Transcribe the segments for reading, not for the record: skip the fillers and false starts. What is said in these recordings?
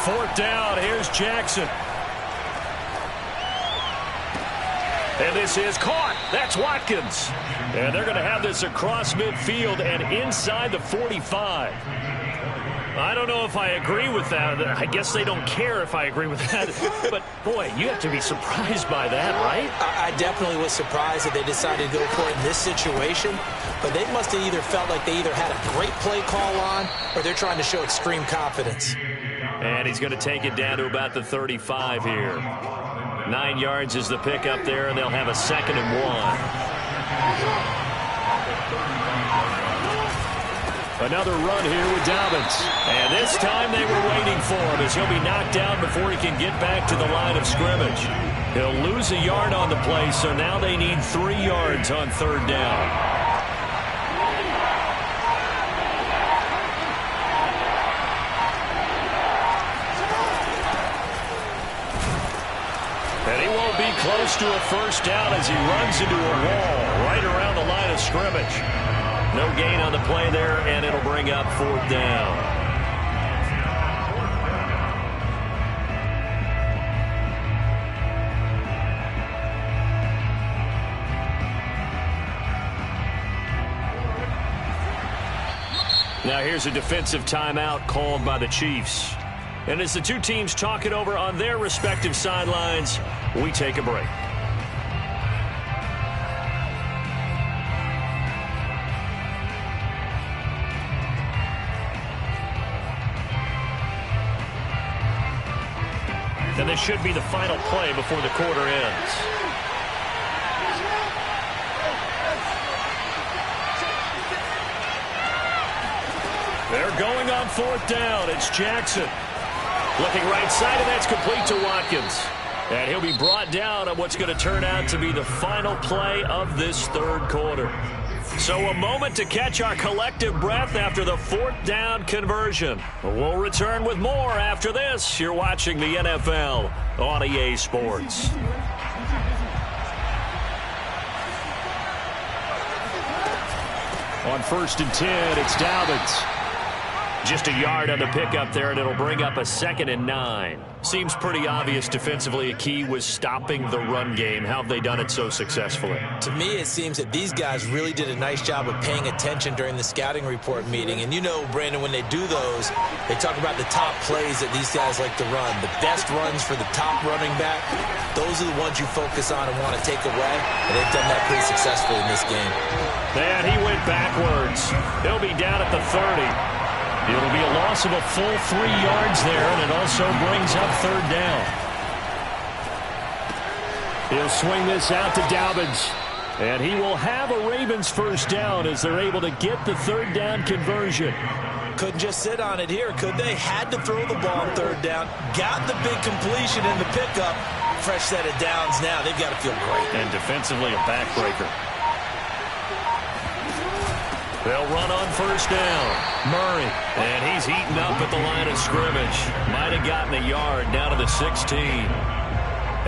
4th down. Here's Jackson. And this is caught. That's Watkins. And they're going to have this across midfield and inside the 45. I don't know if I agree with that. I guess they don't care if I agree with that. But, boy, you have to be surprised by that, right? I definitely was surprised that they decided to go for it in this situation. But they must have either felt like they either had a great play call on or they're trying to show extreme confidence. And he's going to take it down to about the 35 here. 9 yards is the pickup there, and they'll have a 2nd and 1. Another run here with Dobbins. And this time they were waiting for him as he'll be knocked down before he can get back to the line of scrimmage. He'll lose a yard on the play, so now they need 3 yards on 3rd down. And he won't be close to a 1st down as he runs into a wall right around the line of scrimmage. No gain on the play there, and it'll bring up 4th down. Now here's a defensive timeout called by the Chiefs. And as the two teams talk it over on their respective sidelines, we take a break. And this should be the final play before the quarter ends. They're going on 4th down. It's Jackson. Looking right side, and that's complete to Watkins. And he'll be brought down on what's going to turn out to be the final play of this 3rd quarter. So a moment to catch our collective breath after the 4th down conversion. We'll return with more after this. You're watching the NFL on EA Sports. On 1st and 10, it's Dobbins. Just a yard on the pickup there, and it'll bring up a 2nd and 9. Seems pretty obvious defensively a key was stopping the run game. How have they done it so successfully? To me, it seems that these guys really did a nice job of paying attention during the scouting report meeting. And you know, Brandon, when they do those, they talk about the top plays that these guys like to run. The best runs for the top running back, those are the ones you focus on and want to take away. And they've done that pretty successfully in this game. And he went backwards. He'll be down at the 30. It'll be a loss of a full 3 yards there, and it also brings up 3rd down. He'll swing this out to Dobbins, and he will have a Ravens 1st down as they're able to get the 3rd down conversion. Couldn't just sit on it here, could they? Had to throw the ball on 3rd down, got the big completion in the pickup. Fresh set of downs now. They've got to feel great. And defensively, a backbreaker. They'll run on 1st down. Murray, and he's eaten up at the line of scrimmage. Might have gotten a yard down to the 16.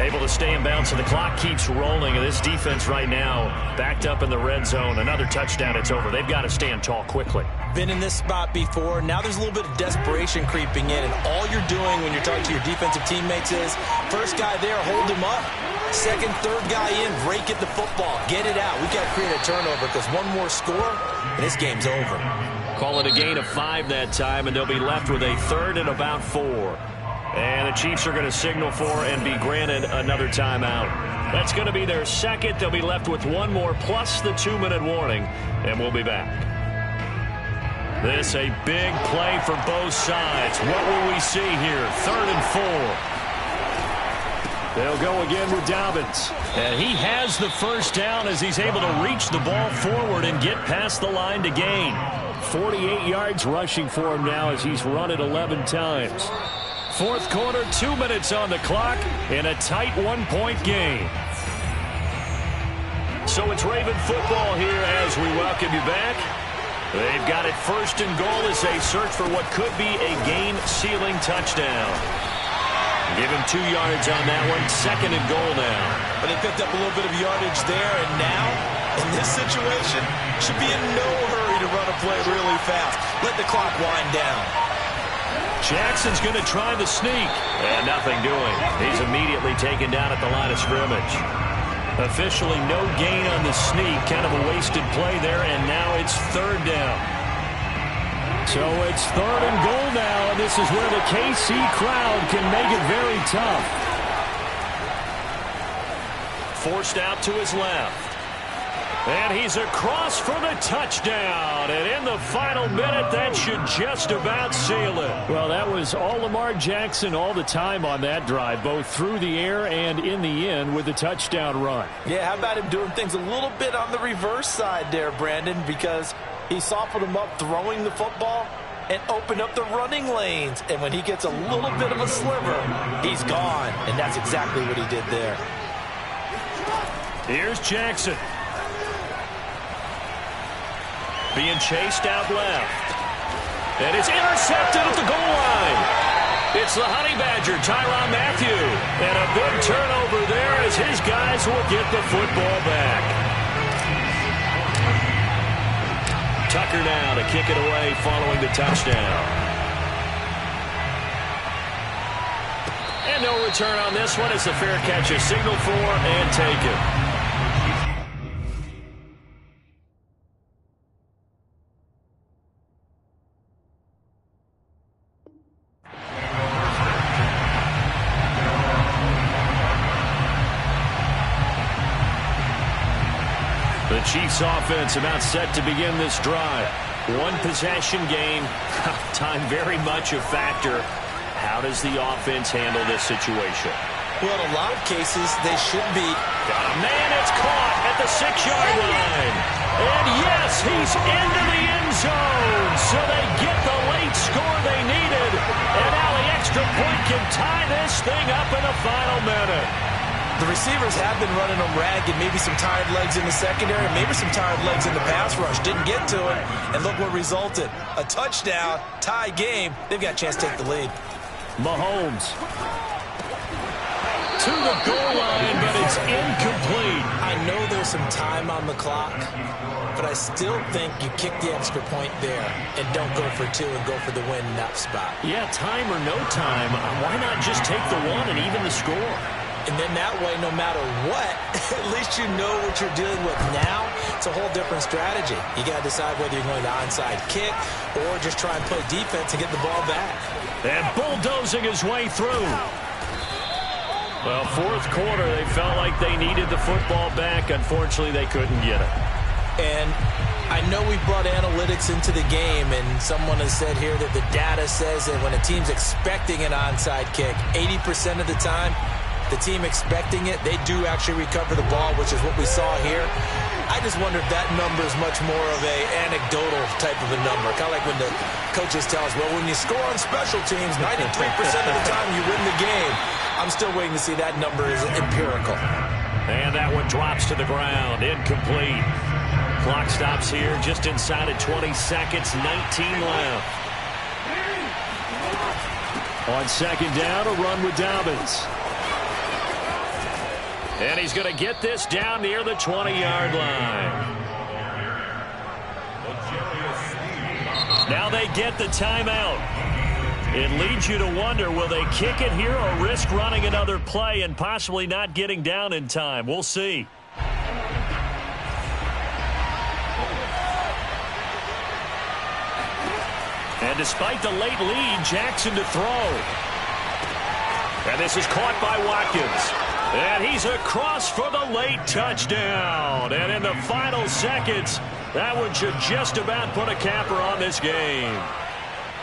Able to stay in bounds, so the clock keeps rolling. And this defense right now backed up in the red zone. Another touchdown, it's over. They've got to stand tall quickly. Been in this spot before. Now there's a little bit of desperation creeping in. And all you're doing when you're talking to your defensive teammates is, first guy there, hold him up. Second, third guy in, break it the football. Get it out. We've got to create a turnover because one more score, and this game's over. Call it a gain of 5 that time, and they'll be left with a 3rd and about 4. And the Chiefs are going to signal for and be granted another timeout. That's going to be their 2nd. They'll be left with 1 more plus the 2-minute warning, and we'll be back. This a big play for both sides. What will we see here? 3rd and 4. They'll go again with Dobbins. And he has the 1st down as he's able to reach the ball forward and get past the line to gain. 48 yards rushing for him now as he's run it 11 times. 4th quarter, 2 minutes on the clock in a tight 1-point game. So it's Raven football here as we welcome you back. They've got it 1st and goal as they search for what could be a game-sealing touchdown. Give him 2 yards on that one. 2nd and goal now. But they picked up a little bit of yardage there, and now, in this situation, should be in no hurry to run a play really fast. Let the clock wind down. Jackson's going to try the sneak. And nothing doing. He's immediately taken down at the line of scrimmage. Officially no gain on the sneak. Kind of a wasted play there, and now it's third down. So it's third and goal now, and this is where the KC crowd can make it very tough. Forced out to his left. And he's across for the touchdown. And in the final minute, that should just about seal it. Well, that was all Lamar Jackson all the time on that drive, both through the air and in the end with the touchdown run. Yeah, how about him doing things a little bit on the reverse side there, Brandon, because he softened him up throwing the football and opened up the running lanes. And when he gets a little bit of a sliver, he's gone. And that's exactly what he did there. Here's Jackson. Being chased out left. And it's intercepted at the goal line. It's the Honey Badger, Tyrann Mathieu. And a big turnover there as his guys will get the football back. Tucker now to kick it away following the touchdown. And no return on this one as the fair catch is signaled for and taken. The Chiefs offense about set to begin this drive. One possession game. Time very much a factor. How does the offense handle this situation? Well, in a lot of cases, they should be. Got a man, it's caught at the 6-yard line. And yes, he's into the end zone. So they get the late score they needed. And now the extra point can tie this thing up in the final minute. The receivers have been running them ragged, maybe some tired legs in the secondary, maybe some tired legs in the pass rush. Didn't get to it, and look what resulted. A touchdown, tie game. They've got a chance to take the lead. Mahomes to the goal line, but it's incomplete. I know there's some time on the clock, but I still think you kick the extra point there and don't go for two and go for the win in that spot. Yeah, time or no time, why not just take the one and even the score? And then that way, no matter what, at least you know what you're dealing with now. It's a whole different strategy. You got to decide whether you're going to onside kick or just try and play defense and get the ball back. And bulldozing his way through. Well, fourth quarter, they felt like they needed the football back. Unfortunately, they couldn't get it. And I know we brought analytics into the game, and someone has said here that the data says that when a team's expecting an onside kick, 80% of the time, the team expecting it, they do actually recover the ball, which is what we saw here. I just wonder if that number is much more of a anecdotal type of a number. Kind of like when the coaches tell us, well, when you score on special teams, 93% of the time you win the game. I'm still waiting to see that number is empirical. And that one drops to the ground. Incomplete. Clock stops here just inside of 20 seconds. 19 left. On second down, a run with Dobbins. And he's going to get this down near the 20-yard line. Now they get the timeout. It leads you to wonder, will they kick it here or risk running another play and possibly not getting down in time? We'll see. And despite the late lead, Jackson to throw. And this is caught by Watkins. And he's across for the late touchdown. And in the final seconds, that one should just about put a capper on this game.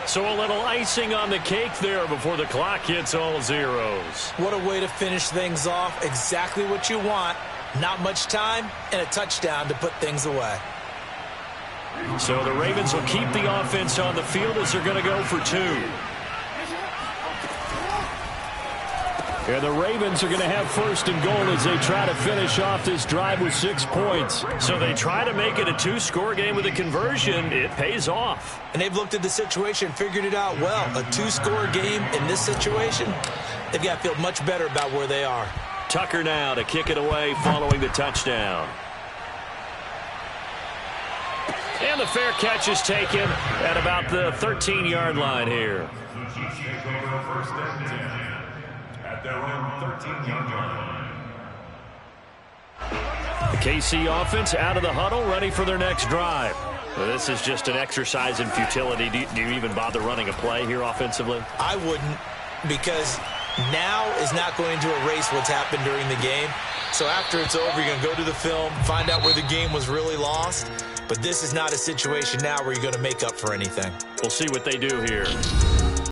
So a little icing on the cake there before the clock hits all zeros. What a way to finish things off. Exactly what you want. Not much time and a touchdown to put things away. So the Ravens will keep the offense on the field as they're going to go for two. And the Ravens are going to have first and goal as they try to finish off this drive with 6 points. So they try to make it a 2-score game with a conversion. It pays off. And they've looked at the situation, figured it out well. A 2-score game in this situation, they've got to feel much better about where they are. Tucker now to kick it away following the touchdown. And the fair catch is taken at about the 13-yard line here. First and 10 at their own 13-yard line. The KC offense out of the huddle, ready for their next drive. Well, this is just an exercise in futility. Do you even bother running a play here offensively? I wouldn't, because now is not going to erase what's happened during the game. So after it's over, you're going to go to the film, find out where the game was really lost. But this is not a situation now where you're going to make up for anything. We'll see what they do here.